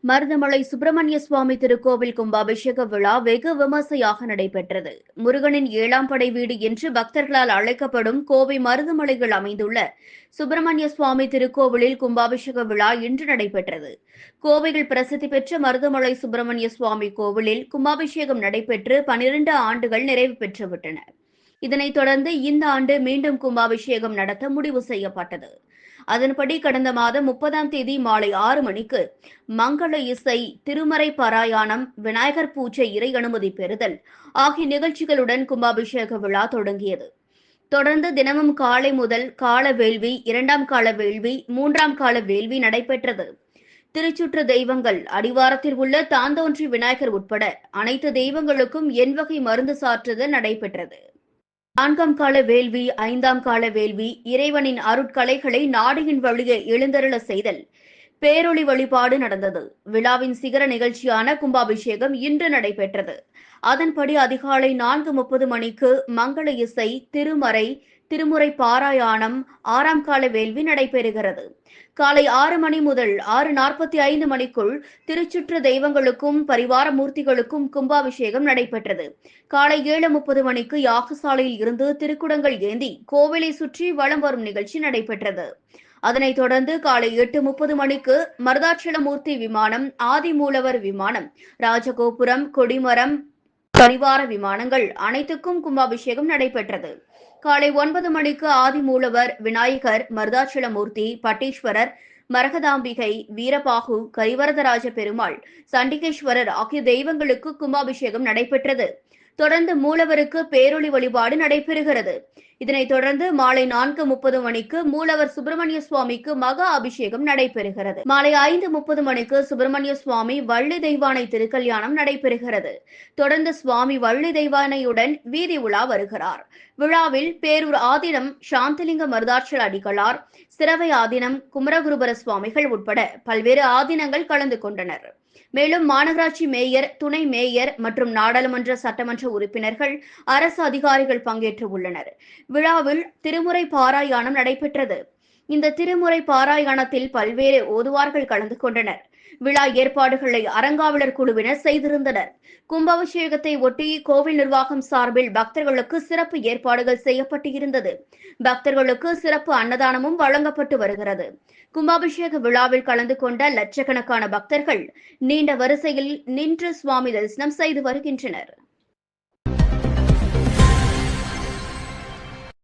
மருதமலை சுப்பிரமணிய சுவாமி திருக்கோவில் கும்பாபிஷேக விழா வெகு விமர்சையாக நடைபெற்றது. முருகனின் 7ஆம் படை வீடு என்று பக்தர்களால் அழைக்கப்படும் கோவை மருதமலையில் அமைந்துள்ள சுப்பிரமணிய சுவாமி திருக்கோவிலில் கும்பாபிஷேக விழா இன்று நடைபெற்றது. கோவையில் பிரசித்தி பெற்ற மருதமலை சுப்பிரமணிய சுவாமி கோவிலில் கும்பாபிஷேகம் நடைபெற்று 12 ஆண்டுகள் நிறைவு பெற்றுவிட்டன. இதனைத் தொடர்ந்து இந்த ஆண்டு மீண்டும் கும்பாபிஷேகம் நடத்த முடிவு செய்யப்பட்டது. அதன்படி கடந்த மாதம் 30ஆம் தேதி மாலை 6 மணிக்கு மங்கள இசை, திருமறை பாராயணம், விநாயகர் பூஜை, இறை அனுமதி பெறுதல் ஆகிய நிகழ்ச்சிகளுடன் கும்பாபிஷேக விழா தொடங்கியது. தொடர்ந்து தினமும் காலை முதல் கால வேள்வி, 2ஆம் கால வேள்வி, 3ஆம் கால வேள்வி நடைபெற்றது. திருச்சுற்று தெய்வங்கள் அடிவாரத்தில் உள்ள தாந்தோன்றி விநாயகர் உட்பட அனைத்து தெய்வங்களுக்கும் எண்வகை மருந்து சாற்றுதல் நடைபெற்றது. 4ஆம் கால வேள்வி, 5ஆம் கால வேள்வி, இறைவனின் அருட்கலைகளை நாடியின் வழியே எழுந்தருள செய்தல், பேரொளி வழிபாடு நடந்தது. விழாவின் சிகர நிகழ்ச்சியான கும்பாபிஷேகம் இன்று நடைபெற்றது. அதன்படி அதிகாலை 4:30 மணிக்கு மங்கள இசை, திருமுறை பாராயணம், 6ஆம் கால வேள்வி நடைபெறுகிறது. காலை 6 மணி முதல் 6:45 மணிக்குள் திருச்சுற்று தெய்வங்களுக்கும் பரிவார மூர்த்திகளுக்கும் கும்பாபிஷேகம் நடைபெற்றது. காலை 7:30 மணிக்கு யாகசாலையில் இருந்து திருக்குடங்கள் ஏந்தி கோவிலை சுற்றி வலம் வரும் நிகழ்ச்சி நடைபெற்றது. அதனைத் தொடர்ந்து காலை 8:30 மணிக்கு மருதாச்சலமூர்த்தி விமானம், ஆதிமூலவர் விமானம், ராஜகோபுரம், கொடிமரம், பரிவார விமானங்கள் அனைத்துக்கும் கும்பாபிஷேகம் நடைபெற்றது. காலை 9 மணிக்கு ஆதிமூலவர், விநாயகர், மருதாச்சலமூர்த்தி, பட்டீஸ்வரர், மரகதாம்பிகை, வீரபாகு, கரிவரதராஜ பெருமாள், சண்டிகேஸ்வரர் ஆகிய தெய்வங்களுக்கு கும்பாபிஷேகம் நடைபெற்றது. தொடர்ந்து மூலவருக்கு பேரொளி வழிபாடு நடைபெறுகிறது. இதனைத் தொடர்ந்து மாலை 4:30 மணிக்கு மூலவர் சுப்பிரமணிய சுவாமிக்கு மகா அபிஷேகம் நடைபெறுகிறது. மாலை 5:30 மணிக்கு சுப்பிரமணிய சுவாமி வள்ளி தெய்வானை திருக்கல்யாணம் நடைபெறுகிறது. தொடர்ந்து சுவாமி வள்ளி தெய்வானையுடன் வீதி உலா வருகிறார். விழாவில் பேரூர் ஆதீனம் சாந்தலிங்க மருதாச்சல அடிகளார், சிரவை ஆதீனம் குமரகுருபர சுவாமிகள் உட்பட பல்வேறு ஆதீனங்கள் கலந்து கொண்டனர். மேலும் மாநகராட்சி மேயர், துணை மேயர் மற்றும் நாடாளுமன்ற, சட்டமன்ற உறுப்பினர்கள், அரசு அதிகாரிகள் பங்கேற்று உள்ளனர். விழாவில் திருமுறை பாராயணம் நடைபெற்றது. இந்த திருமுறை பாராயணத்தில் பல்வேறு ஓதுவார்கள் கலந்து கொண்டனர். விழா ஏற்பாடுகளை அறங்காவலர் குழுவினர் செய்திருந்தனர். கும்பாபிஷேகத்தை ஒட்டி கோவில் நிர்வாகம் சார்பில் பக்தர்களுக்கு சிறப்பு ஏற்பாடுகள் செய்யப்பட்டு இருந்தது. பக்தர்களுக்கு சிறப்பு அன்னதானமும் வழங்கப்பட்டு வருகிறது. கும்பாபிஷேக விழாவில் கலந்து கொண்ட லட்சக்கணக்கான பக்தர்கள் நீண்ட வரிசையில் நின்று சுவாமி தரிசனம் செய்து வருகின்றனர்.